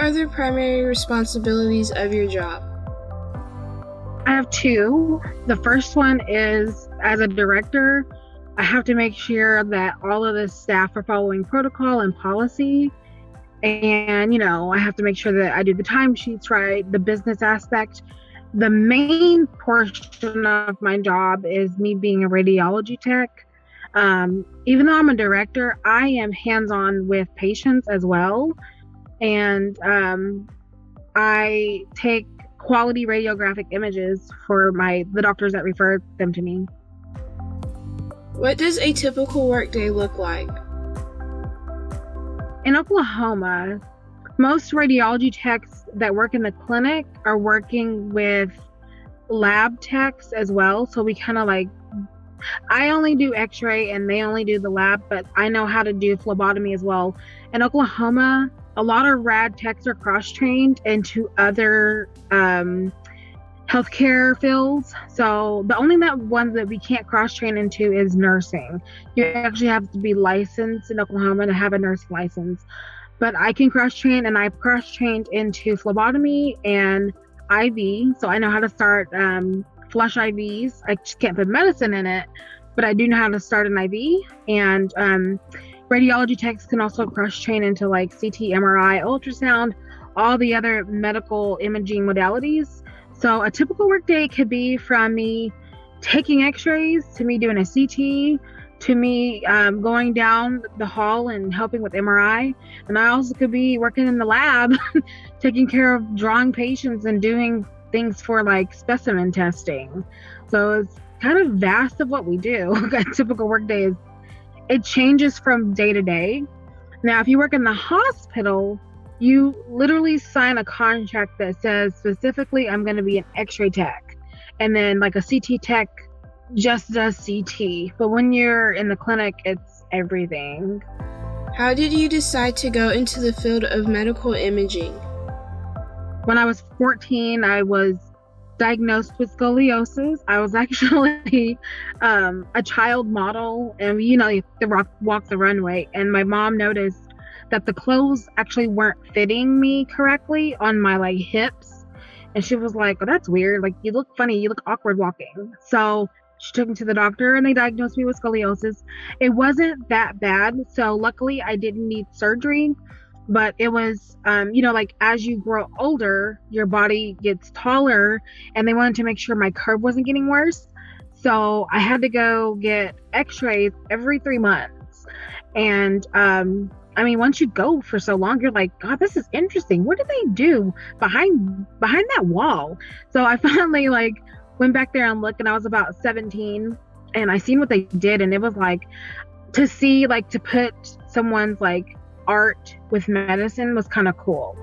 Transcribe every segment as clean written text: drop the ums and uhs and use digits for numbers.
are the primary responsibilities of your job? I have two. The first one is, as a director, I have to make sure that all of the staff are following protocol and policy. And, I have to make sure that I do the timesheets right, the business aspect. The main portion of my job is me being a radiology tech. Even though I'm a director, I am hands-on with patients as well. And I take quality radiographic images for the doctors that refer them to me. What does a typical workday look like? In Oklahoma, most radiology techs that work in the clinic are working with lab techs as well. So we kind of I only do x-ray and they only do the lab, but I know how to do phlebotomy as well. In Oklahoma, a lot of rad techs are cross-trained into other healthcare fields. So the only one that we can't cross-train into is nursing. You actually have to be licensed in Oklahoma to have a nursing license. But I can cross-train, and I've cross-trained into phlebotomy and IV. So I know how to start flush IVs. I just can't put medicine in it, but I do know how to start an IV. And radiology techs can also cross-train into CT, MRI, ultrasound, all the other medical imaging modalities. So a typical workday could be from me taking x-rays to me doing a CT to me going down the hall and helping with MRI. And I also could be working in the lab taking care of drawing patients and doing things for specimen testing. So it's kind of vast of what we do. A typical workday it changes from day to day. Now, if you work in the hospital, you literally sign a contract that says specifically, I'm going to be an x-ray tech. And then a CT tech just does CT. But when you're in the clinic, it's everything. How did you decide to go into the field of medical imaging? When I was 14, I was diagnosed with scoliosis. I was actually a child model, and you have to walk the runway. And my mom noticed that the clothes actually weren't fitting me correctly on my hips, and she was like, "Oh, that's weird. You look funny. You look awkward walking." So she took me to the doctor, and they diagnosed me with scoliosis. It wasn't that bad, so luckily I didn't need surgery. But it was, as you grow older, your body gets taller, and they wanted to make sure my curve wasn't getting worse. So I had to go get x-rays every 3 months. And, once you go for so long, you're like, God, this is interesting. What do they do behind that wall? So I finally went back there and looked, and I was about 17, and I seen what they did. And it was to see, to put someone's art with medicine was kind of cool.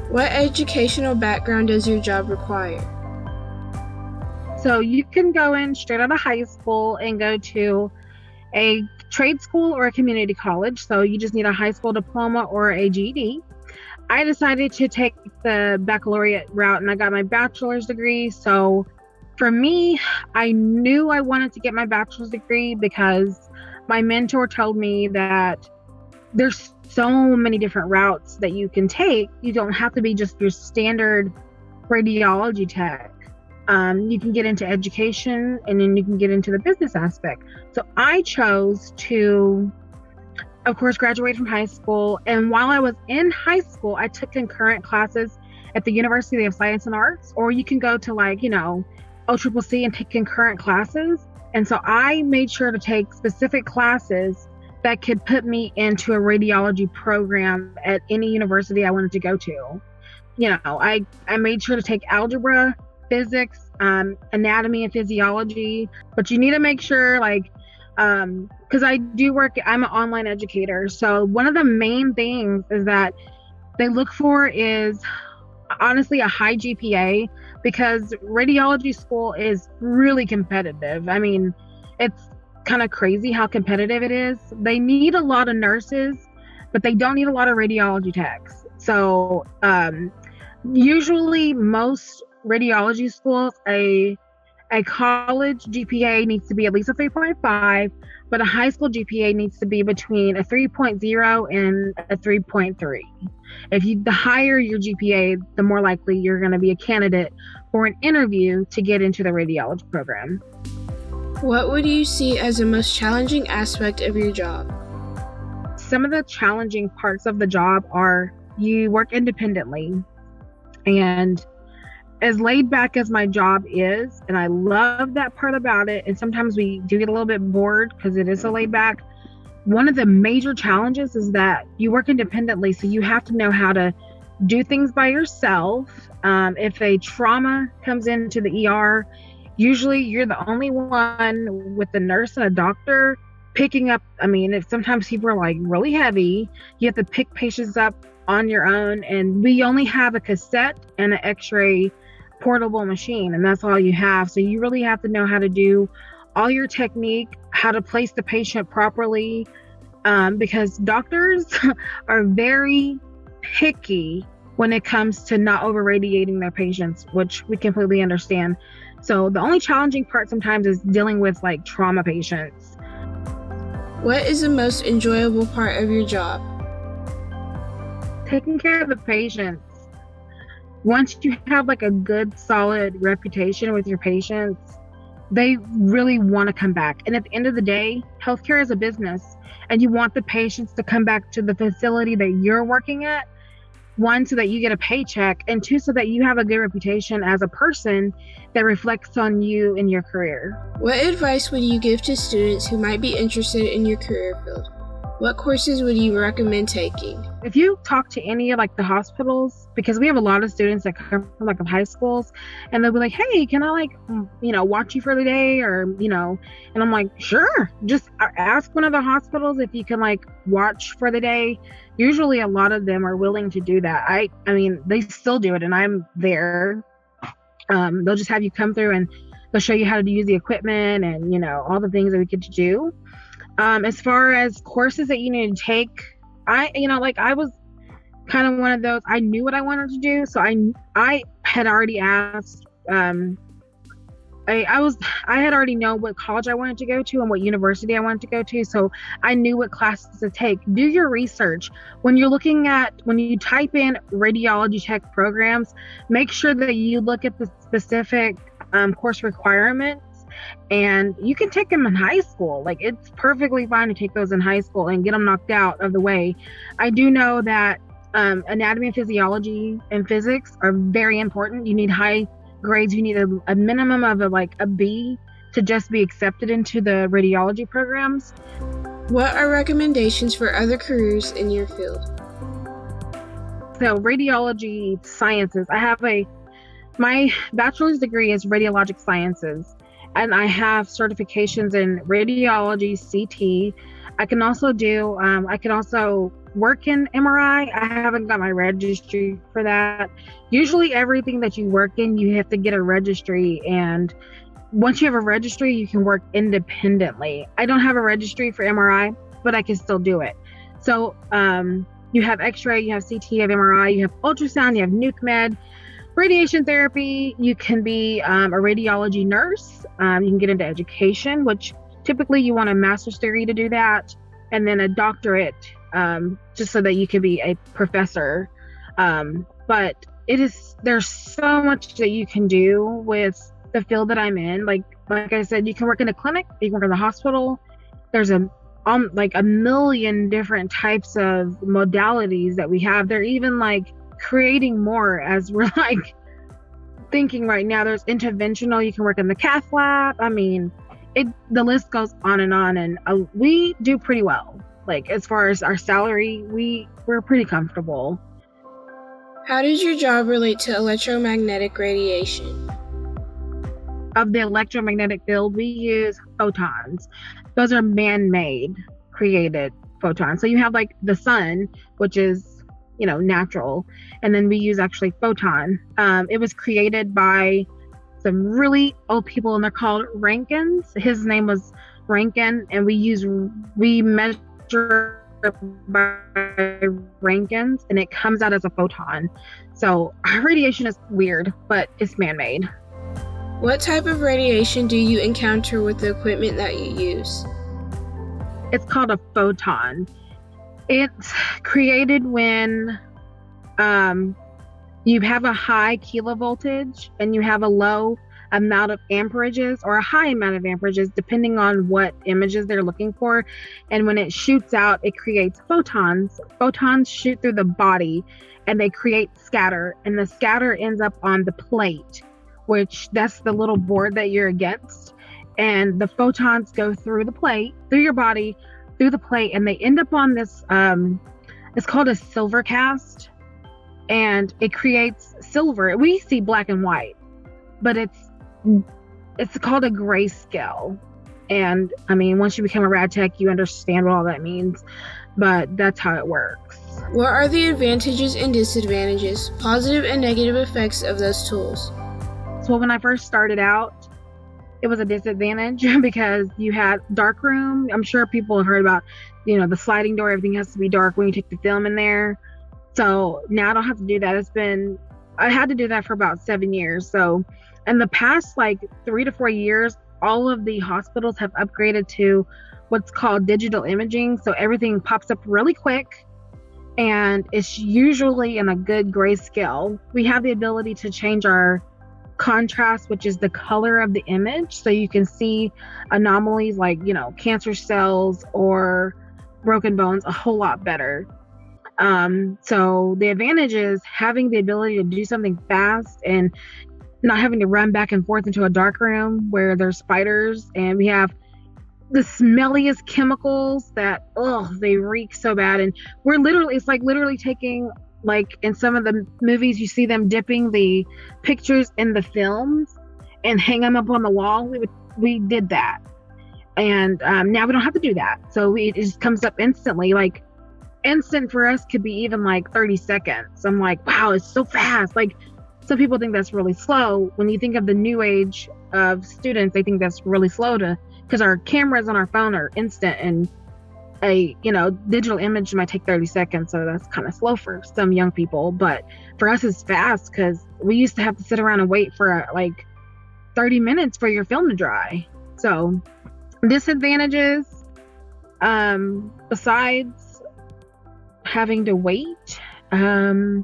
What educational background does your job require? So you can go in straight out of high school and go to a trade school or a community college. So you just need a high school diploma or a GED. I decided to take the baccalaureate route, and I got my bachelor's degree. So for me, I knew I wanted to get my bachelor's degree because my mentor told me that there's so many different routes that you can take. You don't have to be just your standard radiology tech. You can get into education, and then you can get into the business aspect. So I chose to, of course, graduate from high school. And while I was in high school, I took concurrent classes at the University of Science and Arts, or you can go to OCCC and take concurrent classes. And so I made sure to take specific classes that could put me into a radiology program at any university I wanted to go to. I made sure to take algebra, physics, anatomy and physiology, but you need to make sure because I'm an online educator. So one of the main things is that they look for is honestly a high GPA, because radiology school is really competitive. It's kind of crazy how competitive it is. They need a lot of nurses, but they don't need a lot of radiology techs. So usually most radiology schools, a A college GPA needs to be at least a 3.5, but a high school GPA needs to be between a 3.0 and a 3.3. The higher your GPA, the more likely you're going to be a candidate for an interview to get into the radiology program. What would you see as the most challenging aspect of your job? Some of the challenging parts of the job are you work independently, and as laid back as my job is, and I love that part about it, and sometimes we do get a little bit bored because it is so laid back. One of the major challenges is that you work independently, so you have to know how to do things by yourself. If a trauma comes into the ER, usually you're the only one with the nurse and a doctor picking up. If sometimes people are like really heavy, you have to pick patients up on your own, and we only have a cassette and an x-ray portable machine, and that's all you have. So you really have to know how to do all your technique, how to place the patient properly, because doctors are very picky when it comes to not over radiating their patients, which we completely understand. So the only challenging part sometimes is dealing with like trauma patients. What is the most enjoyable part of your job? Taking care of the patients. Once you have like a good solid reputation with your patients, they really want to come back. And at the end of the day, healthcare is a business, and you want the patients to come back to the facility that you're working at. One, so that you get a paycheck, and two, so that you have a good reputation as a person that reflects on you in your career. What advice would you give to students who might be interested in your career field? What courses would you recommend taking? If you talk to any of like the hospitals, because we have a lot of students that come from like high schools, and they'll be like, hey, can I watch you for the day, or, and I'm like, sure, just ask one of the hospitals if you can like watch for the day. Usually a lot of them are willing to do that. I mean, they still do it, and I'm there. They'll just have you come through, and they'll show you how to use the equipment and, all the things that we get to do. As far as courses that you need to take, I was kind of one of those. I knew what I wanted to do, so I had already asked. I had already known what college I wanted to go to and what university I wanted to go to, so I knew what classes to take. Do your research. When you type in radiology tech programs, make sure that you look at the specific course requirements. And you can take them in high school. Like, it's perfectly fine to take those in high school and get them knocked out of the way. I do know that anatomy and physiology and physics are very important. You need high grades. You need a minimum of a B to just be accepted into the radiology programs. What are recommendations for other careers in your field? So radiology sciences. My bachelor's degree is radiologic sciences, and I have certifications in radiology, CT. I can also work in MRI. I haven't got my registry for that. Usually everything that you work in, you have to get a registry, and once you have a registry, you can work independently. I don't have a registry for MRI, but I can still do it. So you have X-ray, you have CT, you have MRI, you have ultrasound, you have nuke med, radiation therapy. You can be a radiology nurse. You can get into education, which typically you want a master's degree to do that, and then a doctorate, just so that you can be a professor. But there's so much that you can do with the field that I'm in. Like I said, you can work in a clinic, you can work in the hospital. There's a million different types of modalities that we have. They're even creating more as we're thinking right now. There's interventional, you can work in the cath lab. The list goes on, and we do pretty well. As far as our salary, we're pretty comfortable. How does your job relate to electromagnetic radiation? Of the electromagnetic field, we use photons. Those are man-made, created photons. So you have the sun, which is natural, and then we use actually photon. It was created by some really old people, and they're called Rankins. His name was Rankin, and we measure by Rankins, and it comes out as a photon. So our radiation is weird, but it's man-made. What type of radiation do you encounter with the equipment that you use? It's called a photon. It's created when you have a high kilovoltage and you have a low amount of amperages or a high amount of amperages, depending on what images they're looking for. And when it shoots out, it creates photons. Photons shoot through the body and they create scatter, and the scatter ends up on the plate, which that's the little board that you're against. And the photons go through the plate, through your body, through the plate, and they end up on this, it's called a silver cast, and it creates silver. We see black and white, but it's called a grayscale. And I mean, once you become a rad tech, you understand what all that means, but that's how it works. What are the advantages and disadvantages, positive and negative effects of those tools? So when I first started out, it was a disadvantage because you had dark room. I'm sure people have heard about, the sliding door, everything has to be dark when you take the film in there. So now I don't have to do that. I had to do that for about 7 years. So in the past, 3 to 4 years, all of the hospitals have upgraded to what's called digital imaging. So everything pops up really quick, and it's usually in a good grayscale. We have the ability to change our contrast, which is the color of the image, so you can see anomalies like cancer cells or broken bones a whole lot better. So the advantage is having the ability to do something fast and not having to run back and forth into a dark room where there's spiders, and we have the smelliest chemicals that they reek so bad. And it's like literally taking, like in some of the movies you see them dipping the pictures in the films and hang them up on the wall. We did that, and now we don't have to do that. So it just comes up instantly. Like instant for us could be even like 30 seconds. I'm like, wow, it's so fast. Like some people think that's really slow. When you think of the new age of students, they think that's really slow because our cameras on our phone are instant, and a digital image might take 30 seconds, so that's kind of slow for some young people. But for us, it's fast because we used to have to sit around and wait for 30 minutes for your film to dry. So disadvantages, besides having to wait, the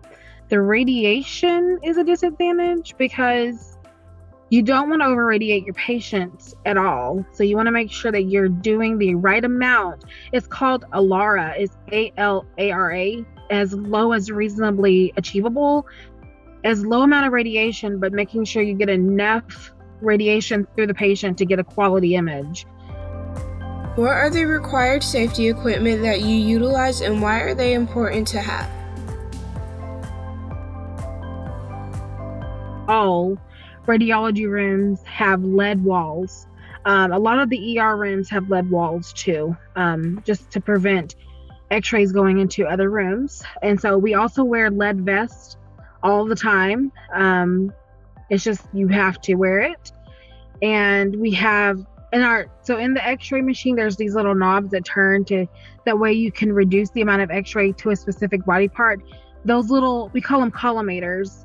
radiation is a disadvantage because you don't want to over radiate your patients at all. So you want to make sure that you're doing the right amount. It's called ALARA. It's ALARA, as low as reasonably achievable. As low amount of radiation, but making sure you get enough radiation through the patient to get a quality image. What are the required safety equipment that you utilize, and why are they important to have? All radiology rooms have lead walls. A lot of the ER rooms have lead walls too, just to prevent x-rays going into other rooms. And so we also wear lead vests all the time. It's just, you have to wear it. And we have in the x-ray machine, there's these little knobs that turn that way you can reduce the amount of x-ray to a specific body part. Those little, we call them collimators.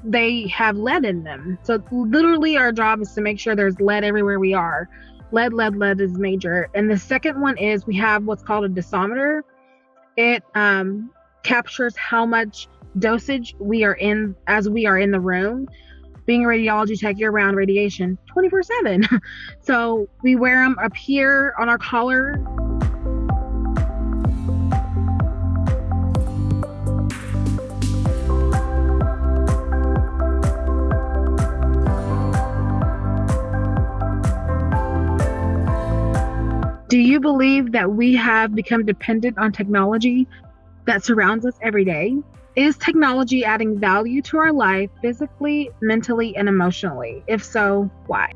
They have lead in them. So literally our job is to make sure there's lead everywhere we are. Lead is major. And the second one is we have what's called a dosimeter. It captures how much dosage we are in as we are in the room. Being a radiology tech, you're around radiation 24/7. So we wear them up here on our collar. Do you believe that we have become dependent on technology that surrounds us every day? Is technology adding value to our life physically, mentally, and emotionally? If so, why?